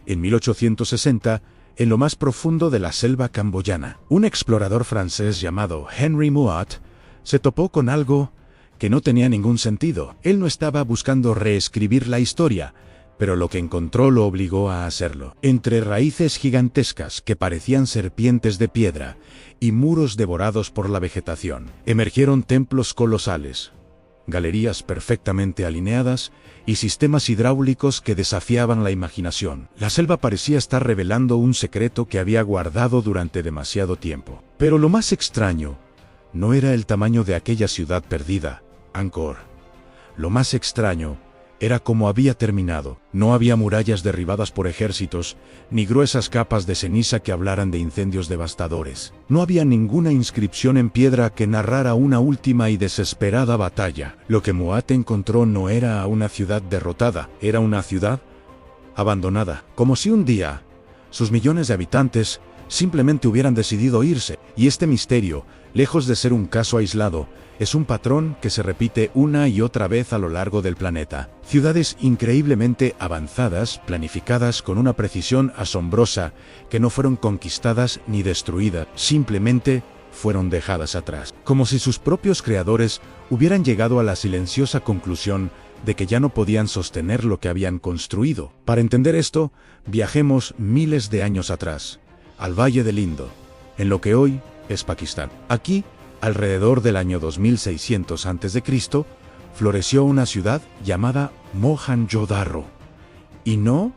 en 1860, en lo más profundo de la selva camboyana. Un explorador francés llamado Henry Mouat se topó con algo que no tenía ningún sentido. Él no estaba buscando reescribir la historia, pero lo que encontró lo obligó a hacerlo. Entre raíces gigantescas que parecían serpientes de piedra y muros devorados por la vegetación, emergieron templos colosales, galerías perfectamente alineadas y sistemas hidráulicos que desafiaban la imaginación. La selva parecía estar revelando un secreto que había guardado durante demasiado tiempo. Pero lo más extraño no era el tamaño de aquella ciudad perdida, Angkor. Lo más extraño era cómo había terminado. No había murallas derribadas por ejércitos, ni gruesas capas de ceniza que hablaran de incendios devastadores. No había ninguna inscripción en piedra que narrara una última y desesperada batalla. Lo que Mouat encontró no era una ciudad derrotada, era una ciudad abandonada. Como si un día sus millones de habitantes simplemente hubieran decidido irse. Y este misterio, lejos de ser un caso aislado, es un patrón que se repite una y otra vez a lo largo del planeta. Ciudades increíblemente avanzadas, planificadas con una precisión asombrosa, que no fueron conquistadas ni destruidas, simplemente fueron dejadas atrás. Como si sus propios creadores hubieran llegado a la silenciosa conclusión de que ya no podían sostener lo que habían construido. Para entender esto, viajemos miles de años atrás, al Valle del Indo, en lo que hoy es Pakistán. Aquí, alrededor del año 2600 a.C., floreció una ciudad llamada Mohenjo-Daro. Y no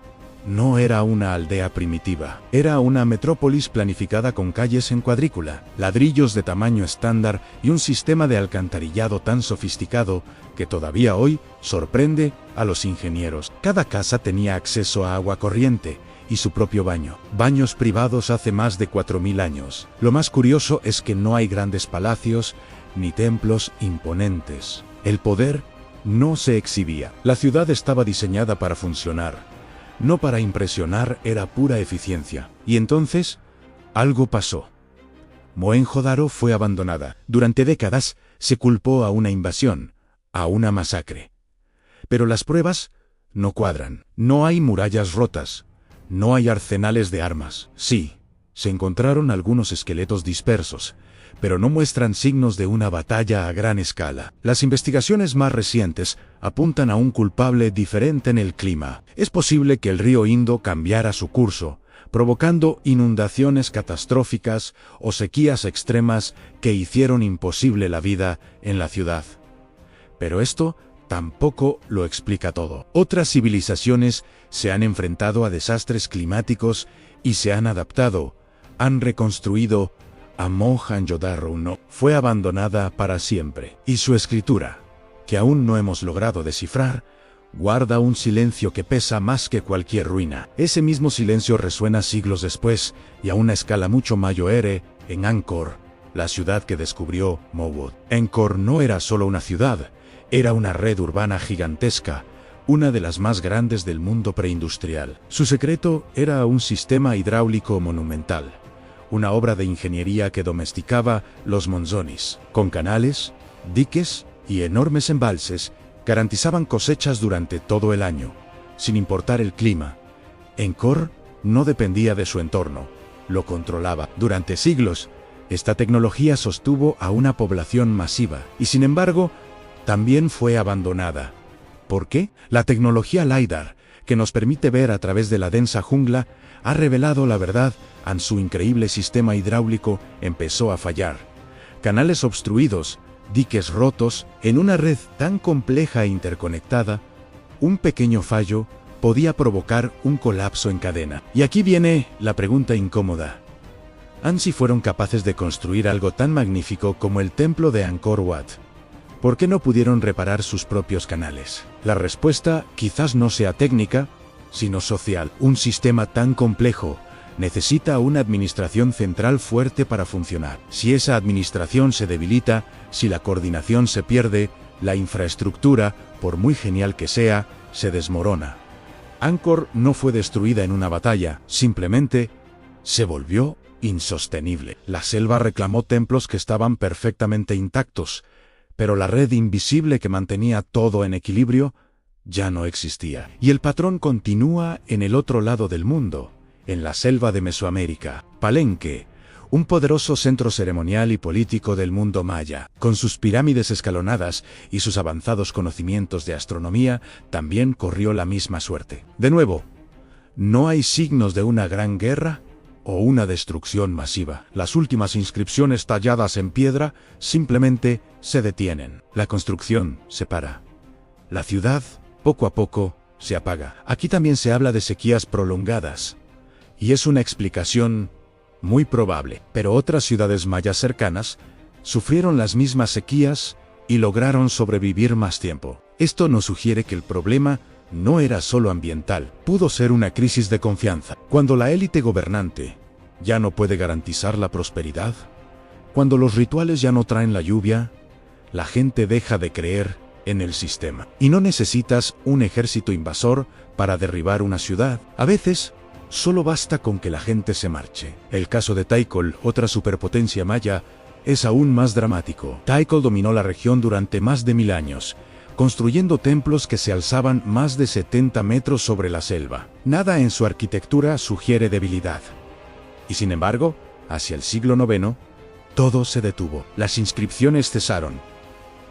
era una aldea primitiva. Era una metrópolis planificada con calles en cuadrícula, ladrillos de tamaño estándar y un sistema de alcantarillado tan sofisticado que todavía hoy sorprende a los ingenieros. Cada casa tenía acceso a agua corriente y su propio baño. Baños privados hace más de 4000 años. Lo más curioso es que no hay grandes palacios ni templos imponentes. El poder no se exhibía. La ciudad estaba diseñada para funcionar, no para impresionar, era pura eficiencia. Y entonces, algo pasó. Mohenjo-Daro fue abandonada. Durante décadas se culpó a una invasión, a una masacre. Pero las pruebas no cuadran. No hay murallas rotas. No hay arsenales de armas. Sí, se encontraron algunos esqueletos dispersos, pero no muestran signos de una batalla a gran escala. Las investigaciones más recientes apuntan a un culpable diferente en el clima. Es posible que el río Indo cambiara su curso, provocando inundaciones catastróficas o sequías extremas que hicieron imposible la vida en la ciudad. Pero esto tampoco lo explica todo. Otras civilizaciones se han enfrentado a desastres climáticos y se han adaptado, han reconstruido. A Mohenjo-Daro no fue abandonada para siempre. Y su escritura, que aún no hemos logrado descifrar, guarda un silencio que pesa más que cualquier ruina. Ese mismo silencio resuena siglos después y a una escala mucho mayor en Angkor, la ciudad que descubrió Mouat. Angkor no era solo una ciudad, era una red urbana gigantesca, una de las más grandes del mundo preindustrial. Su secreto era un sistema hidráulico monumental, una obra de ingeniería que domesticaba los monzones. Con canales, diques y enormes embalses, garantizaban cosechas durante todo el año, sin importar el clima. Angkor no dependía de su entorno, lo controlaba. Durante siglos, esta tecnología sostuvo a una población masiva, y sin embargo, también fue abandonada. ¿Por qué? La tecnología LiDAR, que nos permite ver a través de la densa jungla, ha revelado la verdad. Su increíble sistema hidráulico empezó a fallar. Canales obstruidos, diques rotos, en una red tan compleja e interconectada, un pequeño fallo podía provocar un colapso en cadena. Y aquí viene la pregunta incómoda. ¿Ansi fueron capaces de construir algo tan magnífico como el templo de Angkor Wat? ¿Por qué no pudieron reparar sus propios canales? La respuesta quizás no sea técnica, sino social. Un sistema tan complejo necesita una administración central fuerte para funcionar. Si esa administración se debilita, si la coordinación se pierde, la infraestructura, por muy genial que sea, se desmorona. Angkor no fue destruida en una batalla, simplemente se volvió insostenible. La selva reclamó templos que estaban perfectamente intactos, pero la red invisible que mantenía todo en equilibrio ya no existía. Y el patrón continúa en el otro lado del mundo, en la selva de Mesoamérica. Palenque, un poderoso centro ceremonial y político del mundo maya, con sus pirámides escalonadas y sus avanzados conocimientos de astronomía, también corrió la misma suerte. De nuevo, no hay signos de una gran guerra o una destrucción masiva. Las últimas inscripciones talladas en piedra simplemente se detienen. La construcción se para. La ciudad, poco a poco, se apaga. Aquí también se habla de sequías prolongadas, y es una explicación muy probable. Pero otras ciudades mayas cercanas sufrieron las mismas sequías y lograron sobrevivir más tiempo. Esto nos sugiere que el problema no era solo ambiental, pudo ser una crisis de confianza. Cuando la élite gobernante ya no puede garantizar la prosperidad, cuando los rituales ya no traen la lluvia, la gente deja de creer en el sistema. Y no necesitas un ejército invasor para derribar una ciudad. A veces, solo basta con que la gente se marche. El caso de Tikal, otra superpotencia maya, es aún más dramático. Tikal dominó la región durante más de 1000 años, construyendo templos que se alzaban más de 70 metros sobre la selva. Nada en su arquitectura sugiere debilidad. Y sin embargo, hacia el siglo IX, todo se detuvo. Las inscripciones cesaron.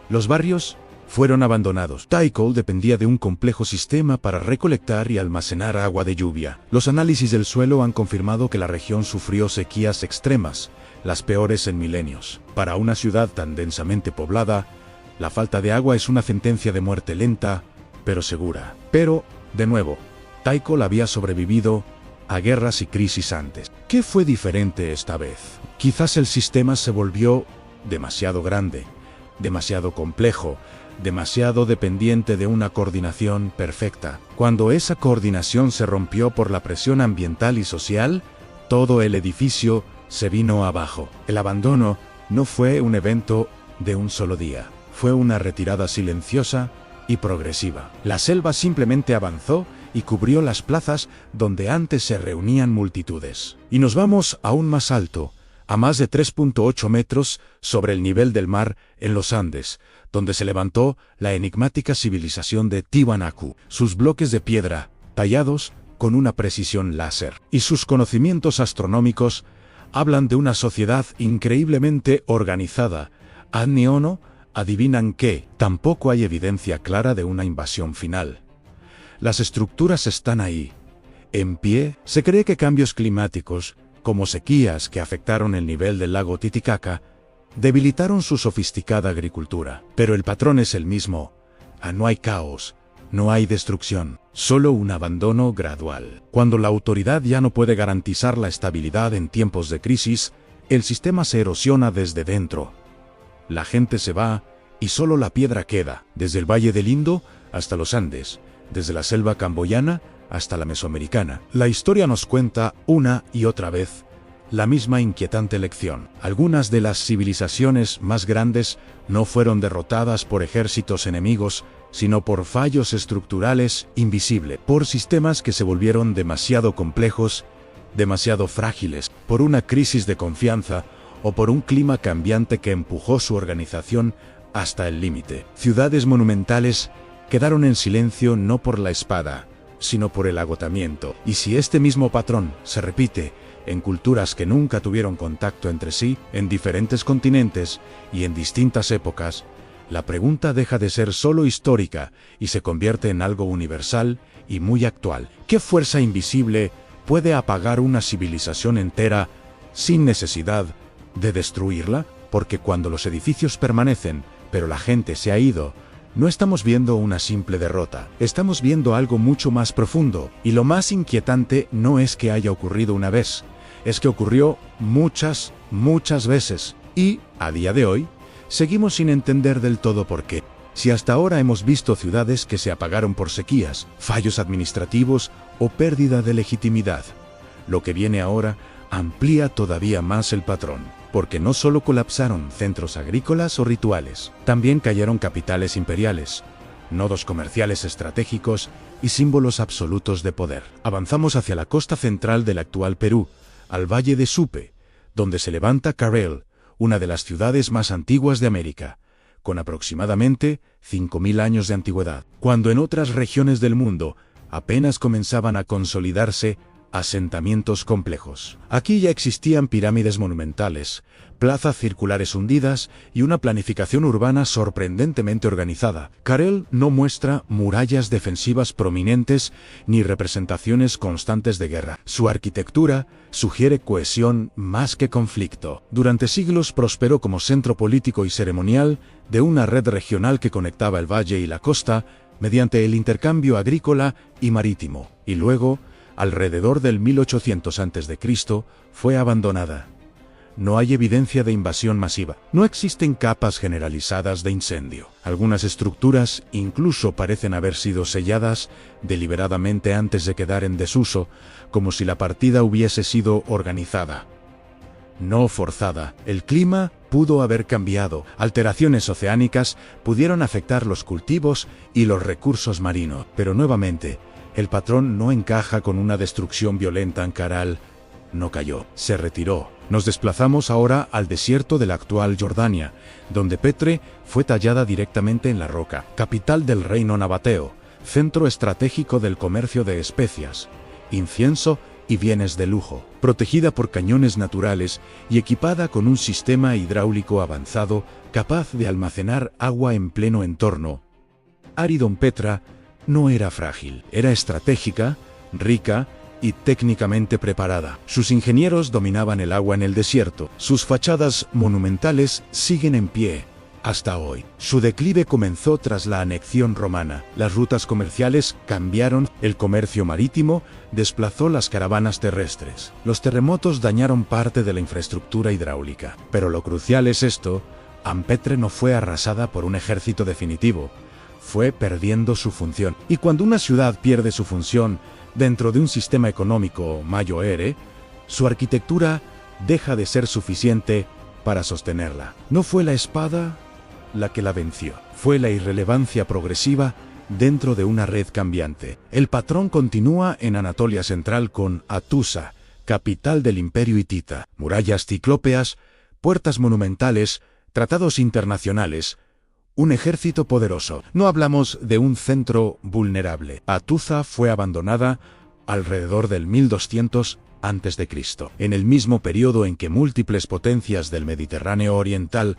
Los barrios fueron abandonados. Tikal dependía de un complejo sistema para recolectar y almacenar agua de lluvia. Los análisis del suelo han confirmado que la región sufrió sequías extremas, las peores en milenios. Para una ciudad tan densamente poblada, la falta de agua es una sentencia de muerte lenta, pero segura. Pero, de nuevo, Tikal había sobrevivido a guerras y crisis antes. ¿Qué fue diferente esta vez? Quizás el sistema se volvió demasiado grande, demasiado complejo, demasiado dependiente de una coordinación perfecta. Cuando esa coordinación se rompió por la presión ambiental y social, todo el edificio se vino abajo. El abandono no fue un evento de un solo día. Fue una retirada silenciosa y progresiva. La selva simplemente avanzó y cubrió las plazas donde antes se reunían multitudes. Y nos vamos aún más alto, a más de 3.8 metros sobre el nivel del mar en los Andes, donde se levantó la enigmática civilización de Tiwanaku. Sus bloques de piedra, tallados con una precisión láser, y sus conocimientos astronómicos hablan de una sociedad increíblemente organizada. Adniono adivinan que tampoco hay evidencia clara de una invasión final. Las estructuras están ahí, en pie. Se cree que cambios climáticos, como sequías que afectaron el nivel del lago Titicaca, debilitaron su sofisticada agricultura. Pero el patrón es el mismo. No hay caos, no hay destrucción, solo un abandono gradual. Cuando la autoridad ya no puede garantizar la estabilidad en tiempos de crisis, el sistema se erosiona desde dentro. La gente se va y solo la piedra queda, desde el Valle del Indo hasta los Andes, desde la selva camboyana hasta la mesoamericana. La historia nos cuenta una y otra vez la misma inquietante lección. Algunas de las civilizaciones más grandes no fueron derrotadas por ejércitos enemigos, sino por fallos estructurales invisibles, por sistemas que se volvieron demasiado complejos, demasiado frágiles, por una crisis de confianza o por un clima cambiante que empujó su organización hasta el límite. Ciudades monumentales quedaron en silencio no por la espada, sino por el agotamiento. Y si este mismo patrón se repite en culturas que nunca tuvieron contacto entre sí, en diferentes continentes y en distintas épocas, la pregunta deja de ser solo histórica y se convierte en algo universal y muy actual. ¿Qué fuerza invisible puede apagar una civilización entera sin necesidad de destruirla? Porque cuando los edificios permanecen, pero la gente se ha ido, no estamos viendo una simple derrota, estamos viendo algo mucho más profundo. Y lo más inquietante no es que haya ocurrido una vez, es que ocurrió muchas veces. Y, a día de hoy, seguimos sin entender del todo por qué. Si hasta ahora hemos visto ciudades que se apagaron por sequías, fallos administrativos o pérdida de legitimidad, lo que viene ahora amplía todavía más el patrón, porque no solo colapsaron centros agrícolas o rituales, también cayeron capitales imperiales, nodos comerciales estratégicos y símbolos absolutos de poder. Avanzamos hacia la costa central del actual Perú, al valle de Supe, donde se levanta Carel, una de las ciudades más antiguas de América, con aproximadamente 5.000 años de antigüedad, cuando en otras regiones del mundo apenas comenzaban a consolidarse asentamientos complejos. Aquí ya existían pirámides monumentales, plazas circulares hundidas y una planificación urbana sorprendentemente organizada. Carrel no muestra murallas defensivas prominentes ni representaciones constantes de guerra. Su arquitectura sugiere cohesión más que conflicto. Durante siglos prosperó como centro político y ceremonial de una red regional que conectaba el valle y la costa mediante el intercambio agrícola y marítimo, y luego, alrededor del 1800 a.C., fue abandonada. No hay evidencia de invasión masiva. No existen capas generalizadas de incendio. Algunas estructuras incluso parecen haber sido selladas deliberadamente antes de quedar en desuso, como si la partida hubiese sido organizada, no forzada. El clima pudo haber cambiado. Alteraciones oceánicas pudieron afectar los cultivos y los recursos marinos. Pero nuevamente, el patrón no encaja con una destrucción violenta. Ancaral no cayó, se retiró. Nos desplazamos ahora al desierto de la actual Jordania, donde Petre fue tallada directamente en la roca. Capital del reino nabateo, centro estratégico del comercio de especias, incienso y bienes de lujo, protegida por cañones naturales y equipada con un sistema hidráulico avanzado capaz de almacenar agua en pleno entorno. Aridon Petra no era frágil, era estratégica, rica y técnicamente preparada. Sus ingenieros dominaban el agua en el desierto. Sus fachadas monumentales siguen en pie hasta hoy. Su declive comenzó tras la anexión romana. Las rutas comerciales cambiaron, el comercio marítimo desplazó las caravanas terrestres. Los terremotos dañaron parte de la infraestructura hidráulica. Pero lo crucial es esto: Ampetre no fue arrasada por un ejército definitivo, fue perdiendo su función. Y cuando una ciudad pierde su función dentro de un sistema económico mayor, su arquitectura deja de ser suficiente para sostenerla. No fue la espada la que la venció, fue la irrelevancia progresiva dentro de una red cambiante. El patrón continúa en Anatolia Central con Hattusa, capital del imperio hitita. Murallas ciclópeas, puertas monumentales, tratados internacionales, un ejército poderoso. No hablamos de un centro vulnerable. Hattusa fue abandonada alrededor del 1200 a.C., en el mismo periodo en que múltiples potencias del Mediterráneo oriental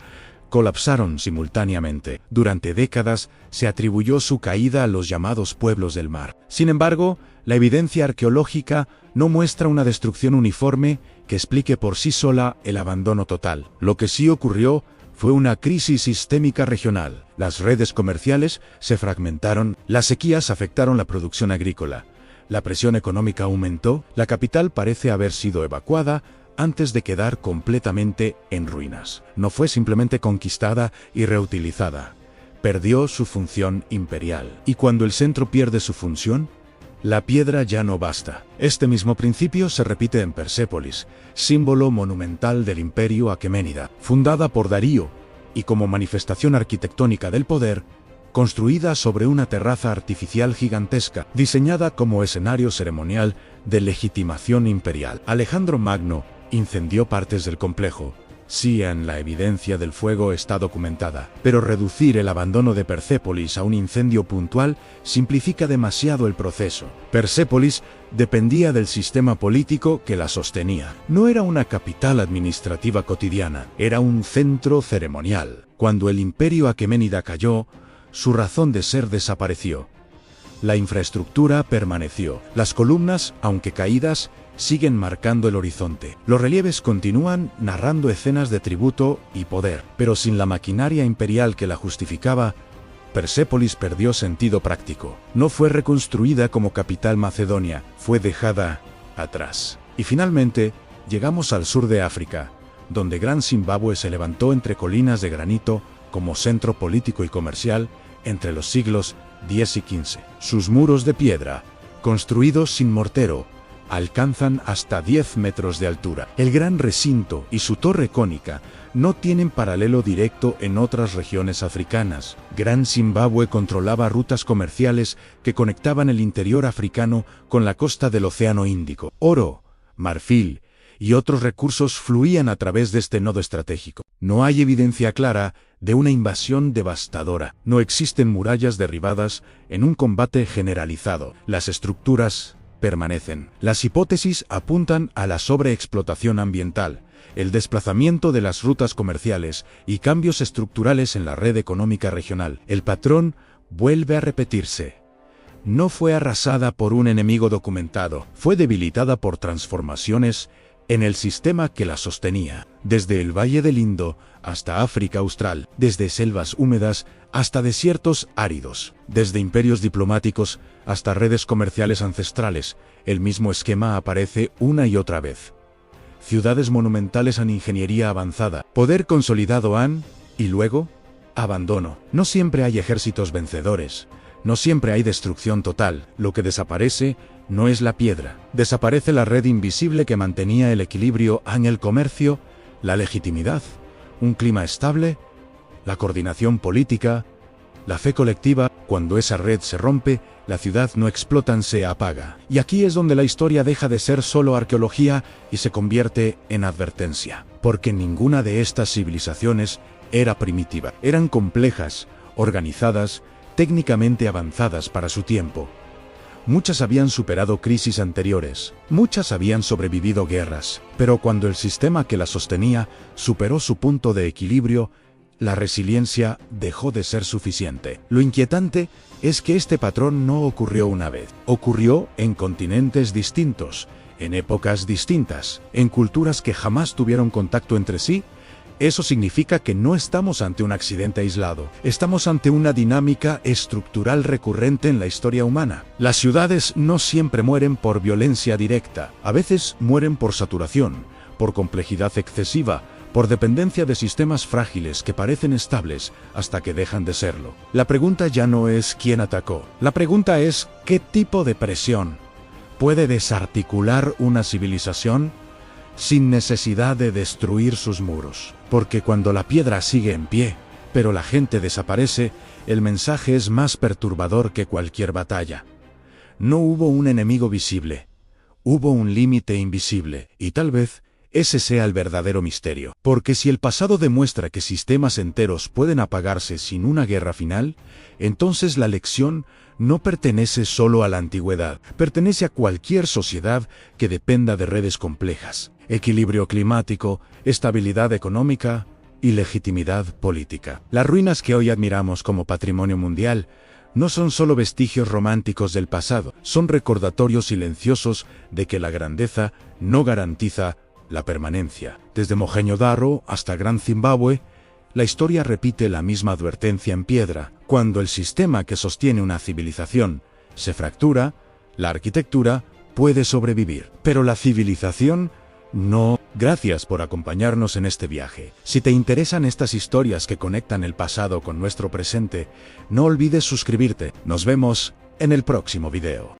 colapsaron simultáneamente. Durante décadas se atribuyó su caída a los llamados pueblos del mar. Sin embargo, la evidencia arqueológica no muestra una destrucción uniforme que explique por sí sola el abandono total. Lo que sí ocurrió fue una crisis sistémica regional. Las redes comerciales se fragmentaron, las sequías afectaron la producción agrícola, la presión económica aumentó, la capital parece haber sido evacuada antes de quedar completamente en ruinas. No fue simplemente conquistada y reutilizada, perdió su función imperial. Y cuando el centro pierde su función, la piedra ya no basta. Este mismo principio se repite en Persépolis, símbolo monumental del imperio aqueménida, fundada por Darío, y como manifestación arquitectónica del poder, construida sobre una terraza artificial gigantesca, diseñada como escenario ceremonial de legitimación imperial. Alejandro Magno incendió partes del complejo. Sí, en la evidencia del fuego está documentada, pero reducir el abandono de Persépolis a un incendio puntual simplifica demasiado el proceso. Persépolis dependía del sistema político que la sostenía. No era una capital administrativa cotidiana, era un centro ceremonial. Cuando el imperio aqueménida cayó, su razón de ser desapareció. La infraestructura permaneció. Las columnas, aunque caídas, siguen marcando el horizonte. Los relieves continúan narrando escenas de tributo y poder, pero sin la maquinaria imperial que la justificaba, Persépolis perdió sentido práctico. No fue reconstruida como capital macedonia, fue dejada atrás. Y finalmente, llegamos al sur de África, donde Gran Zimbabue se levantó entre colinas de granito como centro político y comercial entre los siglos X y XV. Sus muros de piedra, construidos sin mortero, alcanzan hasta 10 metros de altura. El gran recinto y su torre cónica no tienen paralelo directo en otras regiones africanas. Gran Zimbabue controlaba rutas comerciales que conectaban el interior africano con la costa del Océano Índico. Oro, marfil y otros recursos fluían a través de este nodo estratégico. No hay evidencia clara de una invasión devastadora. No existen murallas derribadas en un combate generalizado. Las estructuras permanecen. Las hipótesis apuntan a la sobreexplotación ambiental, el desplazamiento de las rutas comerciales y cambios estructurales en la red económica regional. El patrón vuelve a repetirse. No fue arrasada por un enemigo documentado, fue debilitada por transformaciones en el sistema que la sostenía, desde el Valle del Indo hasta África Austral, desde selvas húmedas hasta desiertos áridos, desde imperios diplomáticos hasta redes comerciales ancestrales. El mismo esquema aparece una y otra vez. Ciudades monumentales en ingeniería avanzada, poder consolidado y luego, abandono. No siempre hay ejércitos vencedores. No siempre hay destrucción total. Lo que desaparece no es la piedra. Desaparece la red invisible que mantenía el equilibrio en el comercio, la legitimidad, un clima estable, la coordinación política, la fe colectiva. Cuando esa red se rompe, la ciudad no explota, se apaga. Y aquí es donde la historia deja de ser solo arqueología y se convierte en advertencia. Porque ninguna de estas civilizaciones era primitiva. Eran complejas, organizadas, técnicamente avanzadas para su tiempo. Muchas habían superado crisis anteriores, muchas habían sobrevivido guerras, pero cuando el sistema que las sostenía superó su punto de equilibrio, la resiliencia dejó de ser suficiente. Lo inquietante es que este patrón no ocurrió una vez, ocurrió en continentes distintos, en épocas distintas, en culturas que jamás tuvieron contacto entre sí. Eso significa que no estamos ante un accidente aislado, estamos ante una dinámica estructural recurrente en la historia humana. Las ciudades no siempre mueren por violencia directa, a veces mueren por saturación, por complejidad excesiva, por dependencia de sistemas frágiles que parecen estables hasta que dejan de serlo. La pregunta ya no es quién atacó, la pregunta es qué tipo de presión puede desarticular una civilización sin necesidad de destruir sus muros. Porque cuando la piedra sigue en pie, pero la gente desaparece, el mensaje es más perturbador que cualquier batalla. No hubo un enemigo visible, hubo un límite invisible, y tal vez ese sea el verdadero misterio. Porque si el pasado demuestra que sistemas enteros pueden apagarse sin una guerra final, entonces la lección no pertenece solo a la antigüedad, pertenece a cualquier sociedad que dependa de redes complejas, equilibrio climático, estabilidad económica y legitimidad política. Las ruinas que hoy admiramos como patrimonio mundial no son solo vestigios románticos del pasado, son recordatorios silenciosos de que la grandeza no garantiza la permanencia. Desde Mohenjo-Daro hasta Gran Zimbabue, la historia repite la misma advertencia en piedra. Cuando el sistema que sostiene una civilización se fractura, la arquitectura puede sobrevivir, pero la civilización no. Gracias por acompañarnos en este viaje. Si te interesan estas historias que conectan el pasado con nuestro presente, no olvides suscribirte. Nos vemos en el próximo video.